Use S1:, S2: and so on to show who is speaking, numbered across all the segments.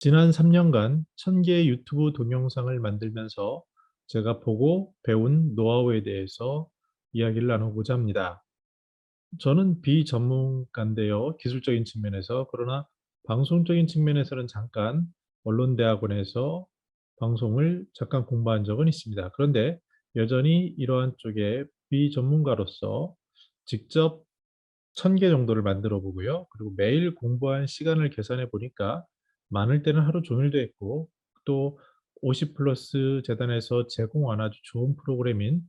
S1: 지난 3년간 1000개의 유튜브 동영상을 만들면서 제가 보고 배운 노하우에 대해서 이야기를 나누고자 합니다. 저는 비전문가인데요. 기술적인 측면에서. 그러나 방송적인 측면에서는 잠깐 언론대학원에서 방송을 잠깐 공부한 적은 있습니다. 그런데 여전히 이러한 쪽에 비전문가로서 직접 1000개 정도를 만들어 보고요. 그리고 매일 공부한 시간을 계산해 보니까 많을 때는 하루 종일도 했고, 또 50 플러스 재단에서 제공한 아주 좋은 프로그램인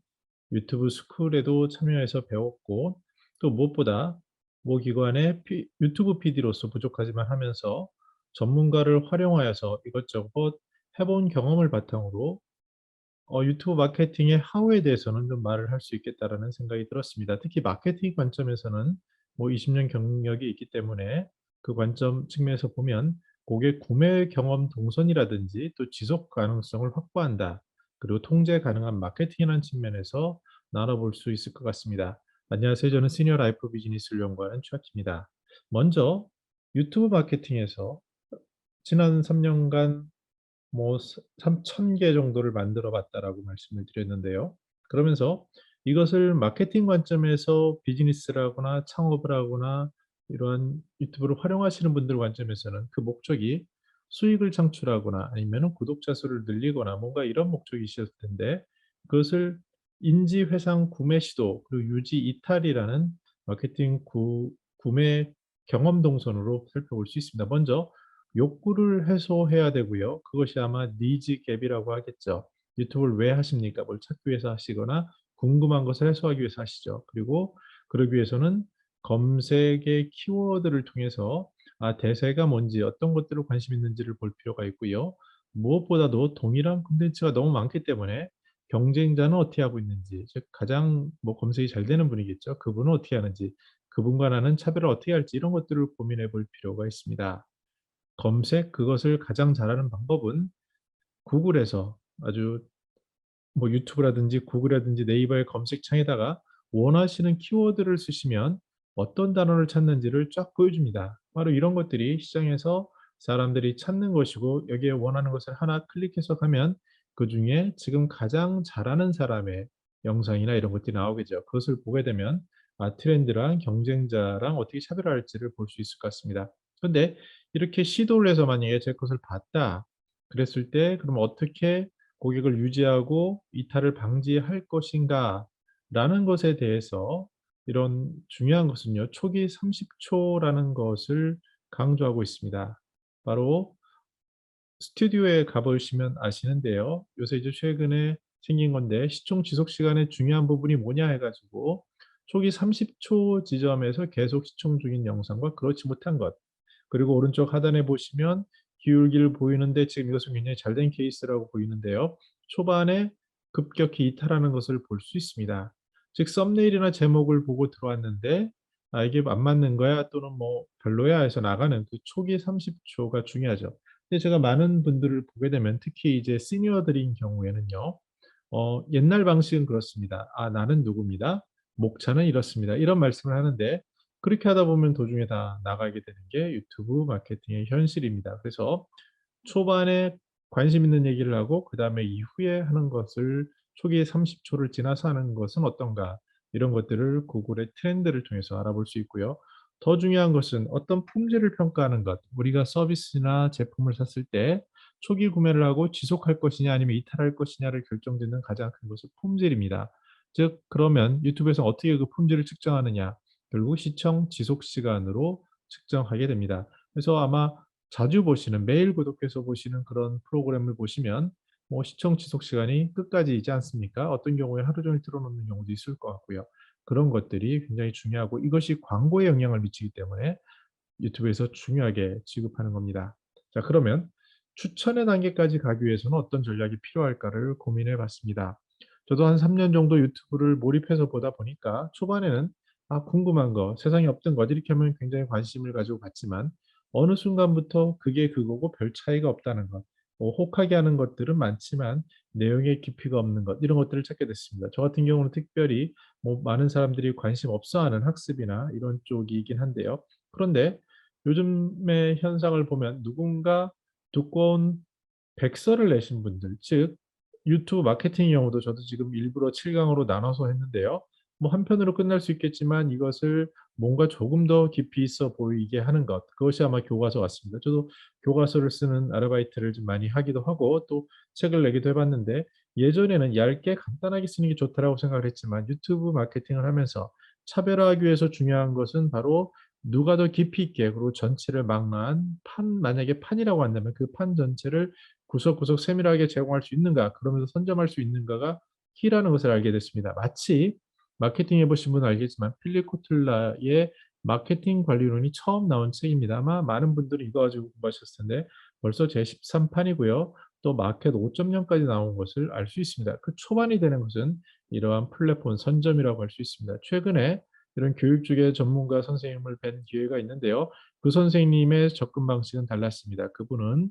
S1: 유튜브 스쿨에도 참여해서 배웠고, 또 무엇보다 모 기관의 유튜브 PD로서 부족하지만 하면서 전문가를 활용하여서 이것저것 해본 경험을 바탕으로 유튜브 마케팅의 하우에 대해서는 좀 말을 할 수 있겠다라는 생각이 들었습니다. 특히 마케팅 관점에서는 뭐 20년 경력이 있기 때문에 그 관점 측면에서 보면 고객 구매 경험 동선이라든지 또 지속 가능성을 확보한다. 그리고 통제 가능한 마케팅이라는 측면에서 나눠볼 수 있을 것 같습니다. 안녕하세요. 저는 시니어 라이프 비즈니스를 연구하는 최학입니다. 먼저 유튜브 마케팅에서 지난 3년간 뭐 3,000개 정도를 만들어 봤다라고 말씀을 드렸는데요. 그러면서 이것을 마케팅 관점에서 비즈니스를 하거나 창업을 하거나 이러한 유튜브를 활용하시는 분들 관점에서는 그 목적이 수익을 창출하거나 아니면은 구독자 수를 늘리거나 뭔가 이런 목적이 있었을 텐데, 그것을 인지 회상 구매 시도 그리고 유지 이탈이라는 마케팅 구매 경험 동선으로 살펴볼 수 있습니다. 먼저 욕구를 해소해야 되고요. 그것이 아마 니즈 갭이라고 하겠죠. 유튜브를 왜 하십니까? 뭘 찾기 위해서 하시거나 궁금한 것을 해소하기 위해서 하시죠. 그리고 그러기 위해서는 검색의 키워드를 통해서 대세가 뭔지 어떤 것들을 관심 있는지를 볼 필요가 있고요. 무엇보다도 동일한 콘텐츠가 너무 많기 때문에 경쟁자는 어떻게 하고 있는지, 즉 가장 뭐 검색이 잘 되는 분이겠죠. 그분은 어떻게 하는지, 그분과 나는 차별을 어떻게 할지 이런 것들을 고민해 볼 필요가 있습니다. 검색 그것을 가장 잘하는 방법은 구글에서 아주 뭐 유튜브라든지 구글이라든지 네이버의 검색창에다가 원하시는 키워드를 쓰시면 어떤 단어를 찾는지를 쫙 보여줍니다. 바로 이런 것들이 시장에서 사람들이 찾는 것이고, 여기에 원하는 것을 하나 클릭해서 가면 그중에 지금 가장 잘하는 사람의 영상이나 이런 것들이 나오겠죠. 그것을 보게 되면 트렌드랑 경쟁자랑 어떻게 차별화할지를 볼 수 있을 것 같습니다. 그런데 이렇게 시도를 해서 만약에 제 것을 봤다 그랬을 때, 그럼 어떻게 고객을 유지하고 이탈을 방지할 것인가라는 것에 대해서 이런 중요한 것은요. 초기 30초라는 것을 강조하고 있습니다. 바로 스튜디오에 가 보시면 아시는데요. 요새 이제 최근에 생긴 건데, 시청 지속 시간의 중요한 부분이 뭐냐 해 가지고 초기 30초 지점에서 계속 시청 중인 영상과 그렇지 못한 것, 그리고 오른쪽 하단에 보시면 기울기를 보이는데 지금 이것은 굉장히 잘 된 케이스라고 보이는데요. 초반에 급격히 이탈하는 것을 볼 수 있습니다. 즉 썸네일이나 제목을 보고 들어왔는데 이게 안 맞는 거야 또는 뭐 별로야 해서 나가는 그 초기 30초가 중요하죠. 근데 제가 많은 분들을 보게 되면 특히 이제 시니어들인 경우에는요. 옛날 방식은 그렇습니다. 나는 누구입니다. 목차는 이렇습니다. 이런 말씀을 하는데, 그렇게 하다 보면 도중에 다 나가게 되는 게 유튜브 마케팅의 현실입니다. 그래서 초반에 관심 있는 얘기를 하고 그다음에 이후에 하는 것을 초기 30초를 지나서 하는 것은 어떤가, 이런 것들을 구글의 트렌드를 통해서 알아볼 수 있고요. 더 중요한 것은 어떤 품질을 평가하는 것. 우리가 서비스나 제품을 샀을 때 초기 구매를 하고 지속할 것이냐 아니면 이탈할 것이냐를 결정짓는 가장 큰 것은 품질입니다. 즉 그러면 유튜브에서 어떻게 그 품질을 측정하느냐, 결국 시청 지속 시간으로 측정하게 됩니다. 그래서 아마 자주 보시는, 매일 구독해서 보시는 그런 프로그램을 보시면 뭐 시청 지속 시간이 끝까지이지 않습니까? 어떤 경우에 하루 종일 틀어놓는 경우도 있을 것 같고요. 그런 것들이 굉장히 중요하고, 이것이 광고에 영향을 미치기 때문에 유튜브에서 중요하게 취급하는 겁니다. 자, 그러면 추천의 단계까지 가기 위해서는 어떤 전략이 필요할까를 고민해 봤습니다. 저도 한 3년 정도 유튜브를 몰입해서 보다 보니까 초반에는 궁금한 거, 세상에 없던 것 이렇게 하면 굉장히 관심을 가지고 봤지만 어느 순간부터 그게 그거고 별 차이가 없다는 것, 뭐 혹하게 하는 것들은 많지만 내용의 깊이가 없는 것, 이런 것들을 찾게 됐습니다. 저 같은 경우는 특별히 뭐 많은 사람들이 관심 없어하는 학습이나 이런 쪽이긴 한데요. 그런데 요즘의 현상을 보면 누군가 두꺼운 백서를 내신 분들, 즉 유튜브 마케팅 용어도 저도 지금 일부러 7강으로 나눠서 했는데요. 뭐 한편으로 끝날 수 있겠지만 이것을 뭔가 조금 더 깊이 있어 보이게 하는 것, 그것이 아마 교과서 같습니다. 저도 교과서를 쓰는 아르바이트를 좀 많이 하기도 하고 또 책을 내기도 해봤는데 예전에는 얇게 간단하게 쓰는 게 좋다라고 생각을 했지만 유튜브 마케팅을 하면서 차별화하기 위해서 중요한 것은 바로 누가 더 깊이 있게 그리고 전체를 망라한 만약에 판이라고 한다면 그 판 전체를 구석구석 세밀하게 제공할 수 있는가, 그러면서 선점할 수 있는가가 키라는 것을 알게 됐습니다. 마치 마케팅 해보신 분은 알겠지만 필립 코틀라의 마케팅 관리론이 처음 나온 책입니다. 아마 많은 분들이 이거 가지고 공부하셨을 텐데 벌써 제13판이고요. 또 마켓 5.0까지 나온 것을 알 수 있습니다. 그 초반이 되는 것은 이러한 플랫폼 선점이라고 할 수 있습니다. 최근에 이런 교육 쪽의 전문가 선생님을 뵌 기회가 있는데요. 그 선생님의 접근 방식은 달랐습니다. 그분은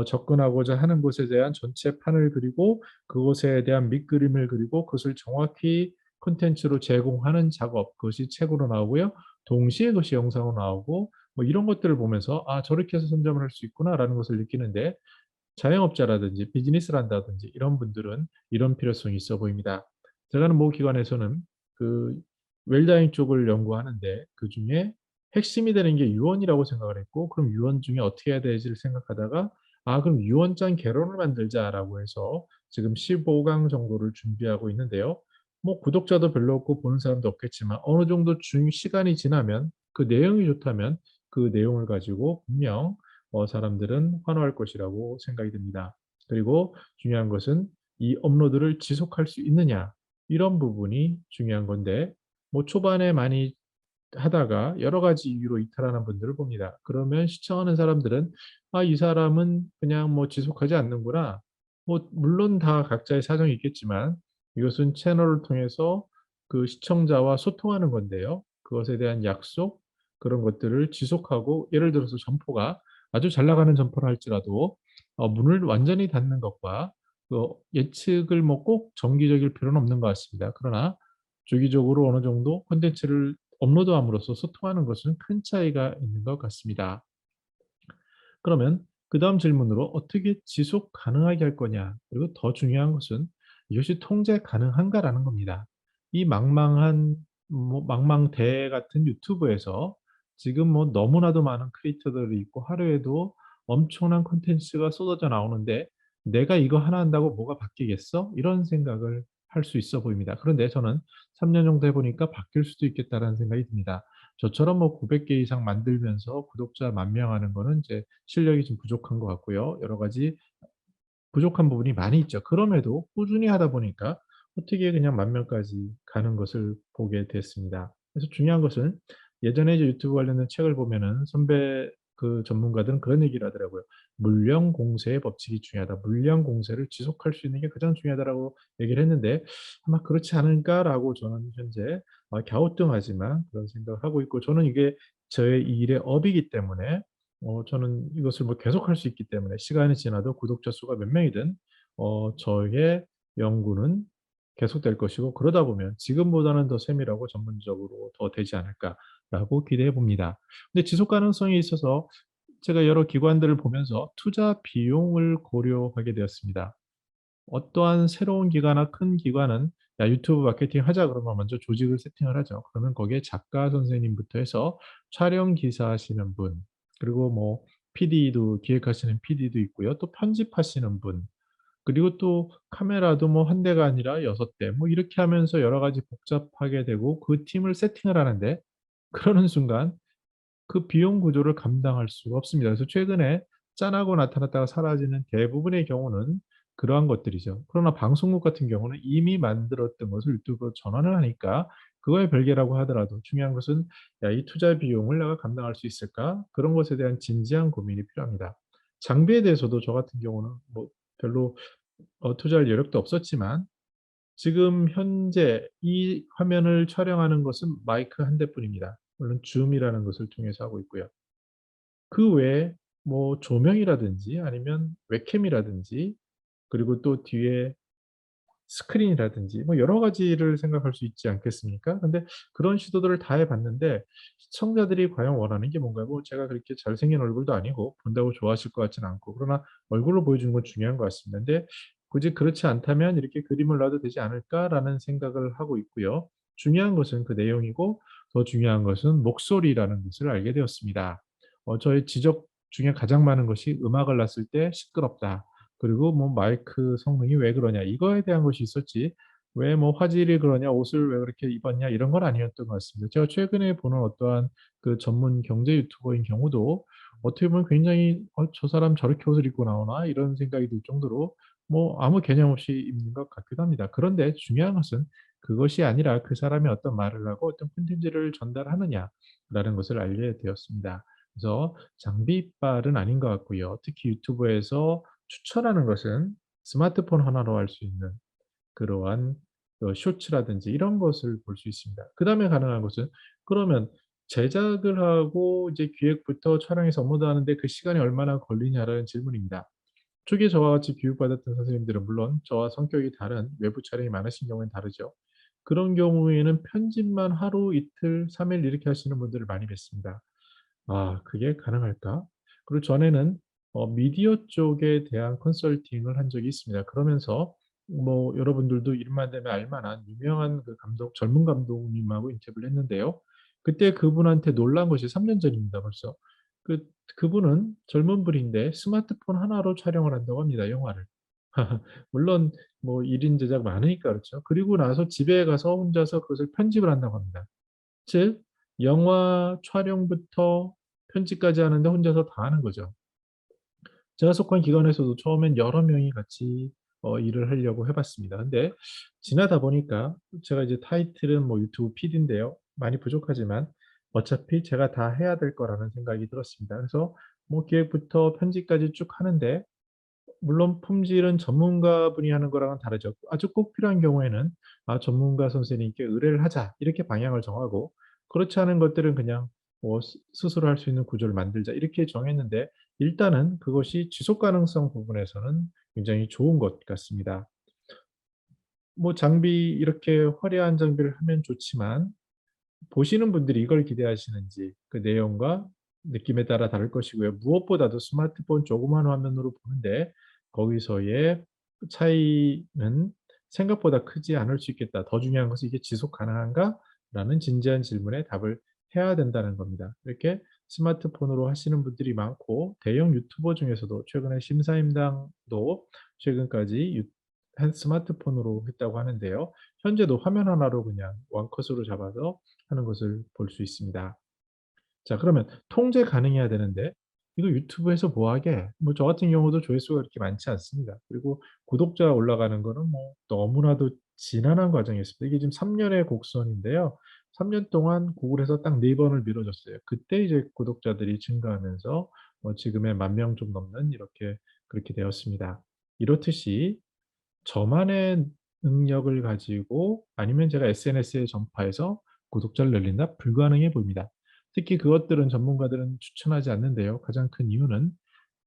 S1: 접근하고자 하는 곳에 대한 전체 판을 그리고 그것에 대한 밑그림을 그리고 그것을 정확히 콘텐츠로 제공하는 작업, 그것이 책으로 나오고요. 동시에 그것이 영상으로 나오고 뭐 이런 것들을 보면서 아, 저렇게 해서 선점을 할 수 있구나라는 것을 느끼는데 자영업자라든지 비즈니스를 한다든지 이런 분들은 이런 필요성이 있어 보입니다. 제가 아는 모 기관에서는 그 웰다잉 쪽을 연구하는데 그중에 핵심이 되는 게 유언이라고 생각을 했고 그럼 유언 중에 어떻게 해야 되지를 생각하다가 아, 그럼 유언장 개론을 만들자라고 해서 지금 15강 정도를 준비하고 있는데요. 뭐 구독자도 별로 없고 보는 사람도 없겠지만 어느 정도 시간이 지나면 그 내용이 좋다면 그 내용을 가지고 분명 사람들은 환호할 것이라고 생각이 듭니다. 그리고 중요한 것은 이 업로드를 지속할 수 있느냐 이런 부분이 중요한 건데 뭐 초반에 많이 하다가 여러 가지 이유로 이탈하는 분들을 봅니다. 그러면 시청하는 사람들은 아, 이 사람은 그냥 뭐 지속하지 않는구나. 뭐 물론 다 각자의 사정이 있겠지만 이것은 채널을 통해서 그 시청자와 소통하는 건데요. 그것에 대한 약속 그런 것들을 지속하고 예를 들어서 점포가 아주 잘 나가는 점포를 할지라도 문을 완전히 닫는 것과 그 예측을 뭐 꼭 정기적일 필요는 없는 것 같습니다. 그러나 주기적으로 어느 정도 콘텐츠를 업로드함으로써 소통하는 것은 큰 차이가 있는 것 같습니다. 그러면 그다음 질문으로 어떻게 지속 가능하게 할 거냐? 그리고 더 중요한 것은 이것이 통제 가능한가라는 겁니다. 이 망망한 뭐 망망대해 같은 유튜브에서 지금 뭐 너무나도 많은 크리에이터들이 있고 하루에도 엄청난 콘텐츠가 쏟아져 나오는데 내가 이거 하나 한다고 뭐가 바뀌겠어? 이런 생각을 할 수 있어 보입니다. 그런데 저는 3년 정도 해보니까 바뀔 수도 있겠다라는 생각이 듭니다. 저처럼 뭐 900개 이상 만들면서 구독자 10,000명 하는 거는 이제 실력이 좀 부족한 것 같고요. 여러 가지 부족한 부분이 많이 있죠. 그럼에도 꾸준히 하다 보니까 어떻게 그냥 10,000명까지 가는 것을 보게 됐습니다. 그래서 중요한 것은 예전에 이제 유튜브 관련된 책을 보면은 선배 그 전문가들은 그런 얘기를 하더라고요. 물량 공세의 법칙이 중요하다. 물량 공세를 지속할 수 있는 게 가장 중요하다라고 얘기를 했는데 아마 그렇지 않을까라고 저는 현재 갸우뚱하지만 그런 생각을 하고 있고 저는 이게 저의 일의 업이기 때문에 저는 이것을 뭐 계속할 수 있기 때문에 시간이 지나도 구독자 수가 몇 명이든 저의 연구는 계속될 것이고 그러다 보면 지금보다는 더 세밀하고 전문적으로 더 되지 않을까라고 기대해 봅니다. 근데 지속 가능성에 있어서 제가 여러 기관들을 보면서 투자 비용을 고려하게 되었습니다. 어떠한 새로운 기관이나 큰 기관은 야, 유튜브 마케팅 하자 그러면 먼저 조직을 세팅을 하죠. 그러면 거기에 작가 선생님부터 해서 촬영 기사 하시는 분, 그리고 뭐 PD도 기획하시는 PD도 있고요. 또 편집하시는 분, 그리고 또 카메라도 뭐 한 대가 아니라 6대, 뭐 이렇게 하면서 여러 가지 복잡하게 되고 그 팀을 세팅을 하는데 그러는 순간 그 비용 구조를 감당할 수가 없습니다. 그래서 최근에 짠하고 나타났다가 사라지는 대부분의 경우는 그러한 것들이죠. 그러나 방송국 같은 경우는 이미 만들었던 것을 유튜브로 전환을 하니까 그거에 별개라고 하더라도 중요한 것은 야, 이 투자 비용을 내가 감당할 수 있을까? 그런 것에 대한 진지한 고민이 필요합니다. 장비에 대해서도 저 같은 경우는 뭐 별로 투자할 여력도 없었지만 지금 현재 이 화면을 촬영하는 것은 마이크 한 대뿐입니다. 물론 줌이라는 것을 통해서 하고 있고요. 그 외에 뭐 조명이라든지 아니면 웹캠이라든지 그리고 또 뒤에 스크린이라든지 뭐 여러 가지를 생각할 수 있지 않겠습니까? 근데 그런 시도들을 다 해 봤는데 시청자들이 과연 원하는 게 뭔가요? 뭐 제가 그렇게 잘생긴 얼굴도 아니고 본다고 좋아하실 것 같지는 않고, 그러나 얼굴로 보여주는 건 중요한 것 같습니다. 근데 굳이 그렇지 않다면 '이렇게 그림을 놔도 되지 않을까?'라는 생각을 하고 있고요. 중요한 것은 그 내용이고 더 중요한 것은 목소리라는 것을 알게 되었습니다. 저의 지적 중에 가장 많은 것이 "음악을 놨을 때 시끄럽다." 그리고 뭐 "마이크 성능이 왜 그러냐." 이거에 대한 것이 있었지, 왜 뭐 "화질이 그러냐. 옷을 왜 그렇게 입었냐." 이런 건 아니었던 것 같습니다. 제가 최근에 보는 어떠한 그 전문 경제 유튜버인 경우도 어떻게 보면 굉장히 '저 사람 저렇게 옷을 입고 나오나?' 이런 생각이 들 정도로 뭐 아무 개념 없이 입는 것 같기도 합니다. 그런데 중요한 것은 그것이 아니라 그 사람이 어떤 말을 하고 어떤 콘텐츠를 전달하느냐라는 것을 알게 되었습니다. 그래서 장비빨은 아닌 것 같고요. 특히 유튜브에서 추천하는 것은 스마트폰 하나로 할 수 있는 그러한 쇼츠라든지 이런 것을 볼 수 있습니다. 그다음에 가능한 것은, 그러면 제작을 하고 이제 기획부터 촬영해서 업로드하는데 그 시간이 얼마나 걸리냐라는 질문입니다. 초기에 저와 같이 교육받았던 선생님들은 물론 저와 성격이 다른 외부 촬영이 많으신 경우에는 다르죠. 그런 경우에는 편집만 하루, 이틀, 3일 이렇게 하시는 분들을 많이 뵀습니다. 아, 그게 가능할까? 그리고 전에는 미디어 쪽에 대한 컨설팅을 한 적이 있습니다. 그러면서 뭐 여러분들도 이름만 대면 알 만한 유명한 그 감독, 젊은 감독님하고 인터뷰를 했는데요. 그때 그분한테 놀란 것이 3년 전입니다 벌써. 그 그분은 젊은 분인데 스마트폰 하나로 촬영을 한다고 합니다, 영화를. 물론 뭐 1인 제작 많으니까 그렇죠. 그리고 나서 집에 가서 혼자서 그것을 편집을 한다고 합니다. 즉 영화 촬영부터 편집까지 하는데 혼자서 다 하는 거죠. 제가 속한 기관에서도 처음엔 여러 명이 같이 일을 하려고 해 봤습니다. 근데 지나다 보니까 제가 이제 타이틀은 뭐 유튜브 PD인데요. 많이 부족하지만 어차피 제가 다 해야 될 거라는 생각이 들었습니다. 그래서 뭐 기획부터 편집까지 쭉 하는데, 물론 품질은 전문가분이 하는 거랑은 다르죠. 아주 꼭 필요한 경우에는 '아, 전문가 선생님께 의뢰를 하자.' 이렇게 방향을 정하고, 그렇지 않은 것들은 그냥 뭐 '스스로 할 수 있는 구조를 만들자.' 이렇게 정했는데, 일단은 그것이 지속 가능성 부분에서는 굉장히 좋은 것 같습니다. 뭐 장비, 이렇게 화려한 장비를 하면 좋지만 보시는 분들이 이걸 기대하시는지 그 내용과 느낌에 따라 다를 것이고요. 무엇보다도 스마트폰 조그만 화면으로 보는데 거기서의 차이는 생각보다 크지 않을 수 있겠다. 더 중요한 것은 '이게 지속 가능한가?'라는 진지한 질문에 답을 해야 된다는 겁니다. 이렇게 스마트폰으로 하시는 분들이 많고, 대형 유튜버 중에서도 최근에 심사임당도 최근까지 스마트폰으로 했다고 하는데요. 현재도 화면 하나로 그냥 원컷으로 잡아서 하는 것을 볼 수 있습니다. 자, 그러면 통제 가능해야 되는데 이거 유튜브에서 뭐 하게? 뭐 저 같은 경우도 조회수가 그렇게 많지 않습니다. 그리고 구독자 올라가는 거는 뭐 너무나도 지난한 과정이었습니다. 이게 지금 3 년의 곡선인데요. 3년 동안 구글에서 딱 4 번을 밀어줬어요. 그때 이제 구독자들이 증가하면서 지금의 10,000명 좀 넘는 이렇게 그렇게 되었습니다. 이렇듯이 저만의 능력을 가지고 아니면 제가 SNS에 전파해서 구독자를 늘린다? 불가능해 보입니다. 특히 그것들은 전문가들은 추천하지 않는데요. 가장 큰 이유는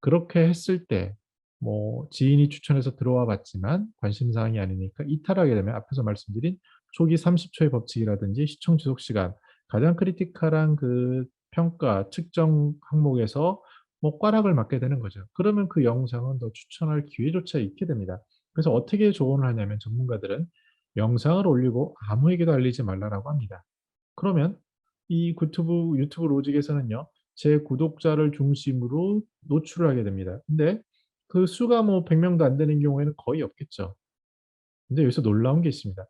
S1: 그렇게 했을 때 뭐 지인이 추천해서 들어와 봤지만 관심 사항이 아니니까 이탈하게 되면 앞에서 말씀드린 초기 30 초의 법칙이라든지 시청 지속 시간, 가장 크리티컬한 그 평가 측정 항목에서 뭐 꽈락을 맞게 되는 거죠. 그러면 그 영상은 더 추천할 기회조차 잃게 됩니다. 그래서 어떻게 조언을 하냐면 전문가들은 영상을 올리고 아무에게도 알리지 말라라고 합니다. 그러면 이 유튜브 로직에서는요, 제 구독자를 중심으로 노출을 하게 됩니다. 근데 그 수가 뭐 100 명도 안 되는 경우에는 거의 없겠죠. 근데 여기서 놀라운 게 있습니다.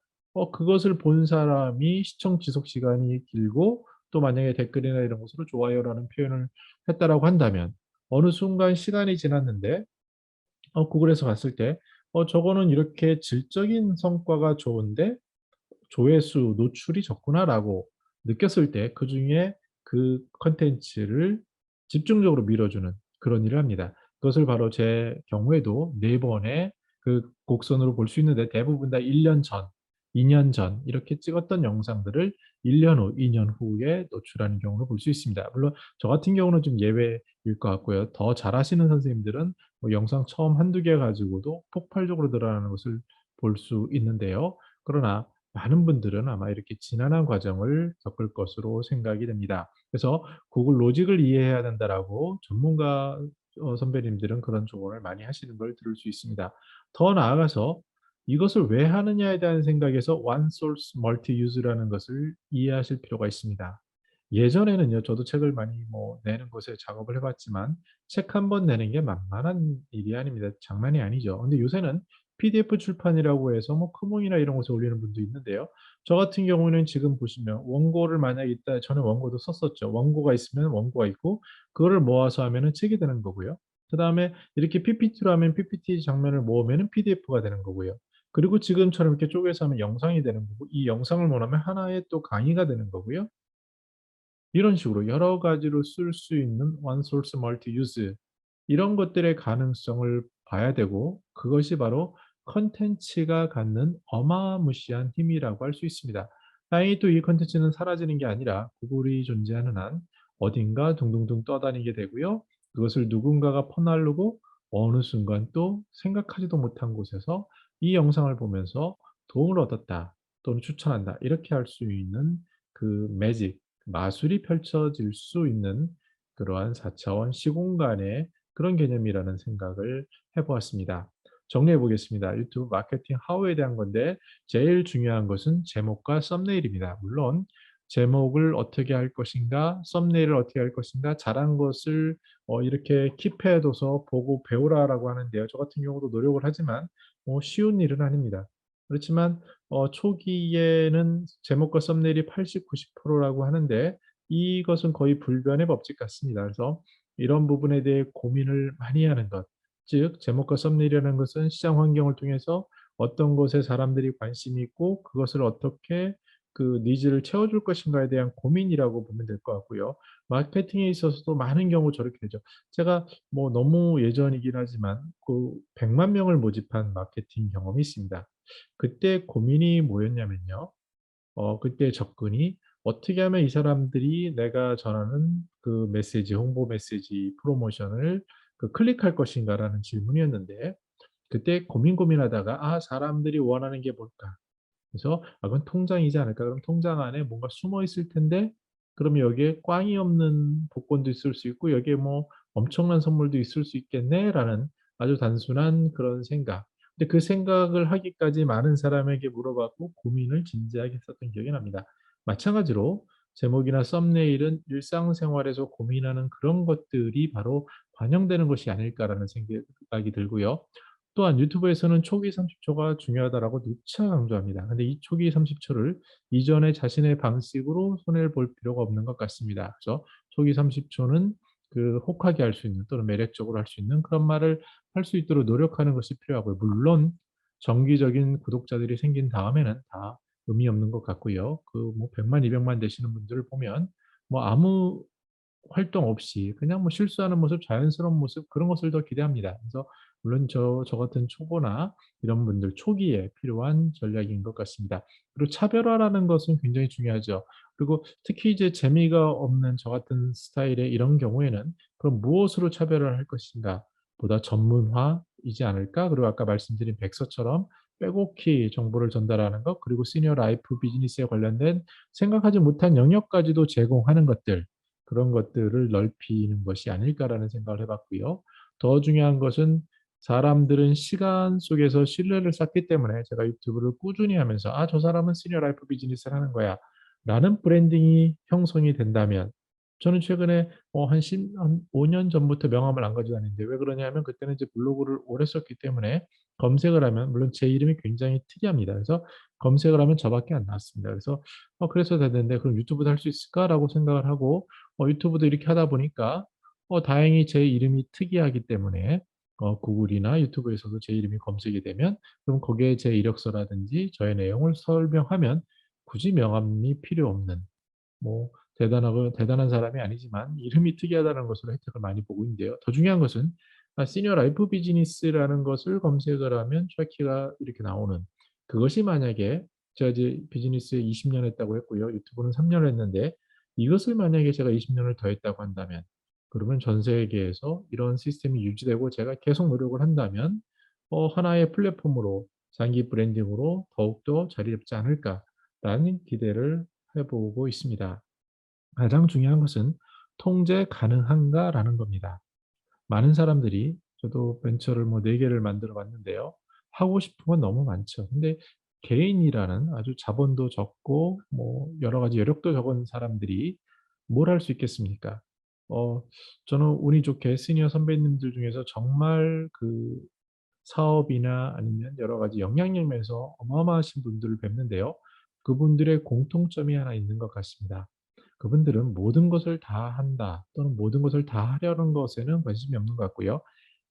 S1: 그것을 본 사람이 시청 지속 시간이 길고 또 만약에 댓글이나 이런 것으로 좋아요라는 표현을 했다라고 한다면 어느 순간 시간이 지났는데 구글에서 봤을 때 저거는 이렇게 질적인 성과가 좋은데 조회수, 노출이 적구나라고 느꼈을 때 그중에 그 콘텐츠를 집중적으로 밀어주는 그런 일을 합니다. 그것을 바로 제 경우에도 4 번의 그 곡선으로 볼 수 있는데, 대부분 다 1년 전, 2년 전 이렇게 찍었던 영상들을 1년 후, 2년 후에 노출하는 경우를 볼 수 있습니다. 물론 저 같은 경우는 좀 예외일 것 같고요. 더 잘하시는 선생님들은 뭐 영상 처음 1-2개 가지고도 폭발적으로 늘어나는 것을 볼 수 있는데요. 그러나 많은 분들은 아마 이렇게 지난한 과정을 겪을 것으로 생각이 됩니다. 그래서 구글 로직을 이해해야 된다라고 전문가 선배님들은 그런 조언을 많이 하시는 걸 들을 수 있습니다. 더 나아가서 이것을 왜 하느냐에 대한 생각에서 one source multi use라는 것을 이해하실 필요가 있습니다. 예전에는요, 저도 책을 많이 내는 것에 작업을 해봤지만 책 한 번 내는 게 만만한 일이 아닙니다. 장난이 아니죠. 근데 요새는 PDF 출판이라고 해서 크몽이나 이런 곳에 올리는 분도 있는데요. 저 같은 경우는 지금 보시면 원고를 만약에 있다, 저는 원고도 썼었죠. 원고가 있으면 원고가 있고, 그거를 모아서 하면은 책이 되는 거고요. 그 다음에 이렇게 PPT로 하면 PPT 장면을 모으면은 PDF가 되는 거고요. 그리고 지금처럼 이렇게 쪼개서 하면 영상이 되는 거고, 이 영상을 모으면 하나의 또 강의가 되는 거고요. 이런 식으로 여러 가지로 쓸 수 있는 one source multi use, 이런 것들의 가능성을 봐야 되고, 그것이 바로 컨텐츠가 갖는 어마무시한 힘이라고 할 수 있습니다. 다행히 또 이 컨텐츠는 사라지는 게 아니라 구글이 존재하는 한 어딘가 둥둥둥 떠다니게 되고요. 그것을 누군가가 퍼나르고 어느 순간 또 생각하지도 못한 곳에서 이 영상을 보면서 도움을 얻었다 또는 추천한다, 이렇게 할 수 있는 그 매직, 마술이 펼쳐질 수 있는 그러한 4차원 시공간의 그런 개념이라는 생각을 해 보았습니다. 정리해 보겠습니다. 유튜브 마케팅 하우에 대한 건데, 제일 중요한 것은 제목과 썸네일입니다. 물론 제목을 어떻게 할 것인가, 썸네일을 어떻게 할 것인가, 잘한 것을 이렇게 킵해 둬서 보고 배우라라고 하는데요. 저 같은 경우도 노력을 하지만 쉬운 일은 아닙니다. 그렇지만 초기에는 제목과 썸네일이 80, 90%라고 하는데, 이것은 거의 불변의 법칙 같습니다. 그래서 이런 부분에 대해 고민을 많이 하는 것, 즉 제목과 썸네일이라는 것은 시장 환경을 통해서 어떤 것에 사람들이 관심이 있고 그것을 어떻게 그 니즈를 채워줄 것인가에 대한 고민이라고 보면 될 것 같고요. 마케팅에 있어서도 많은 경우 저렇게 되죠. 제가 너무 예전이긴 하지만 그 100만 명을 모집한 마케팅 경험이 있습니다. 그때 고민이 뭐였냐면요. 그때 접근이 어떻게 하면 이 사람들이 내가 전하는 그 메시지, 홍보 메시지, 프로모션을 클릭할 것인가라는 질문이었는데, 그때 고민하다가 '아, 사람들이 원하는 게 뭘까?' 그래서 '아, 그건 통장이지 않을까? 그럼 통장 안에 뭔가 숨어 있을 텐데, 그러면 여기에 꽝이 없는 복권도 있을 수 있고 여기에 엄청난 선물도 있을 수 있겠네.'라는 아주 단순한 그런 생각. 근데 그 생각을 하기까지 많은 사람에게 물어봤고 고민을 진지하게 했었던 기억이 납니다. 마찬가지로 제목이나 썸네일은 일상생활에서 고민하는 그런 것들이 바로 반영되는 것이 아닐까라는 생각이 들고요. 또한 유튜브에서는 초기 30초가 중요하다라고 누차 강조합니다. 근데 이 초기 30초를 이전의 자신의 방식으로 손해를 볼 필요가 없는 것 같습니다. 그래서 초기 30초는 혹하게 할 수 있는 또는 매력적으로 할 수 있는 그런 말을 할 수 있도록 노력하는 것이 필요하고요. 물론 정기적인 구독자들이 생긴 다음에는 다 의미 없는 것 같고요. 100만, 200만 되시는 분들을 보면 아무 활동 없이 그냥 실수하는 모습, 자연스러운 모습, 그런 것을 더 기대합니다. 그래서 물론 저 같은 초보나 이런 분들 초기에 필요한 전략인 것 같습니다. 그리고 차별화라는 것은 굉장히 중요하죠. 그리고 특히 이제 재미가 없는 저 같은 스타일의 이런 경우에는 그럼 무엇으로 차별화를 할 것인가? 보다 전문화이지 않을까? 그리고 아까 말씀드린 백서처럼 빼곡히 정보를 전달하는 것, 그리고 시니어 라이프 비즈니스에 관련된 생각하지 못한 영역까지도 제공하는 것들, 그런 것들을 넓히는 것이 아닐까라는 생각을 해 봤고요. 더 중요한 것은 사람들은 시간 속에서 신뢰를 쌓기 때문에 제가 유튜브를 꾸준히 하면서 '아, 저 사람은 시니어 라이프 비즈니스를 하는 거야.'라는 브랜딩이 형성이 된다면, 저는 최근에 한 5년 전부터 명함을 안 가지고 다니는데, 왜 그러냐면 그때는 이제 블로그를 오래 썼기 때문에 검색을 하면 물론 제 이름이 굉장히 특이합니다. 그래서 검색을 하면 저밖에 안 나왔습니다. 그래서 그래서 됐는데 '그럼 유튜브도 할 수 있을까?'라고 생각을 하고 유튜브도 이렇게 하다 보니까 다행히 제 이름이 특이하기 때문에 구글이나 유튜브에서도 제 이름이 검색이 되면, 그럼 거기에 제 이력서라든지 저의 내용을 설명하면 굳이 명함이 필요 없는, 대단하고 대단한 사람이 아니지만 이름이 특이하다는 것으로 혜택을 많이 보고 있는데요. 더 중요한 것은 시니어 라이프 비즈니스라는 것을 검색을 하면 트래키가 이렇게 나오는, 그것이 만약에 제가 이제 비즈니스에 20년 했다고 했고요. 유튜브는 3년 했는데, 이것을 만약에 제가 20 년을 더 했다고 한다면, 그러면 전 세계에서 이런 시스템이 유지되고 제가 계속 노력을 한다면 하나의 플랫폼으로 장기 브랜딩으로 더욱더 자리 잡지 않을까라는 기대를 해 보고 있습니다. 가장 중요한 것은 '통제 가능한가.'라는 겁니다. 많은 사람들이 저도 벤처를 뭐 4 개를 만들어 봤는데요. 하고 싶은 건 너무 많죠. 근데 개인이라는 아주 자본도 적고 뭐 여러 가지 여력도 적은 사람들이 뭘 할 수 있겠습니까? 어 저는 운이 좋게 시니어 선배님들 중에서 정말 그 사업이나 아니면 여러 가지 영향력 면에서 어마어마하신 분들을 뵙는데요. 그분들의 공통점이 하나 있는 것 같습니다. 그분들은 모든 것을 다 한다 또는 모든 것을 다 하려는 것에는 관심이 없는 것 같고요.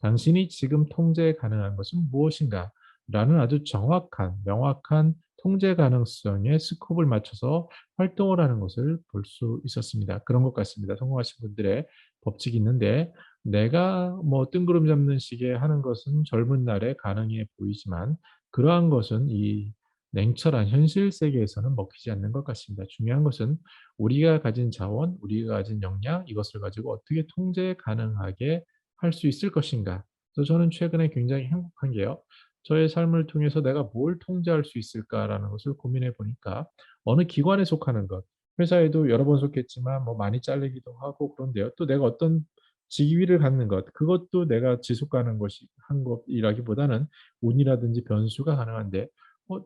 S1: 당신이 지금 통제 가능한 것은 무엇인가? 라는 아주 정확한 명확한 통제 가능성의 스코프를 맞춰서 활동을 하는 것을 볼 수 있었습니다. 그런 것 같습니다. 성공하신 분들의 법칙이 있는데 내가 뭐 뜬구름 잡는 식의 하는 것은 젊은 날에 가능해 보이지만 그러한 것은 이 냉철한 현실 세계에서는 먹히지 않는 것 같습니다. 중요한 것은 우리가 가진 자원, 우리가 가진 역량 이것을 가지고 어떻게 통제 가능하게 할 수 있을 것인가. 그래서 저는 최근에 굉장히 행복한 게요. 저의 삶을 통해서 '내가 뭘 통제할 수 있을까.'라는 것을 고민해 보니까 어느 기관에 속하는 것, 회사에도 여러 번 속했지만 뭐 많이 잘리기도 하고 그런데요. 또 내가 어떤 지위를 갖는 것, 그것도 내가 지속 가능 것이 한 것이라기보다는 운이라든지 변수가 가능한데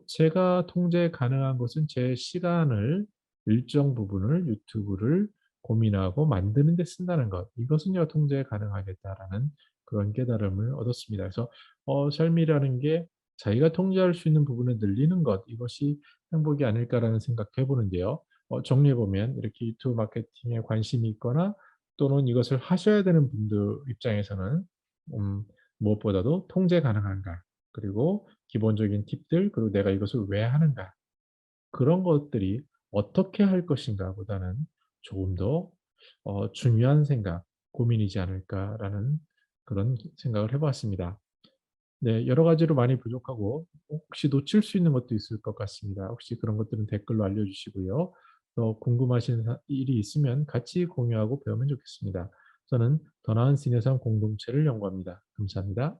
S1: 제가 통제 가능한 것은 제 시간을 일정 부분을 유튜브를 고민하고 만드는 데 쓴다는 것. 이것은요 통제 가능하겠다라는 그런 깨달음을 얻었습니다. 그래서 삶이라는 게 자기가 통제할 수 있는 부분을 늘리는 것, 이것이 행복이 아닐까라는 생각해 보는데요. 정리해 보면 이렇게 유튜브 마케팅에 관심이 있거나 또는 이것을 하셔야 되는 분들 입장에서는 음 무엇보다도 통제 가능한가, 그리고 기본적인 팁들, 그리고 내가 이것을 왜 하는가, 그런 것들이 '어떻게 할 것인가.' 보다는 조금 더 중요한 생각, 고민이지 않을까라는 그런 생각을 해 보았습니다. 네. 여러 가지로 많이 부족하고 혹시 놓칠 수 있는 것도 있을 것 같습니다. 혹시 그런 것들은 댓글로 알려 주시고요. 더 궁금하신 일이 있으면 같이 공유하고 배우면 좋겠습니다. 저는 더 나은 시니어 삶 공동체를 연구합니다. 감사합니다.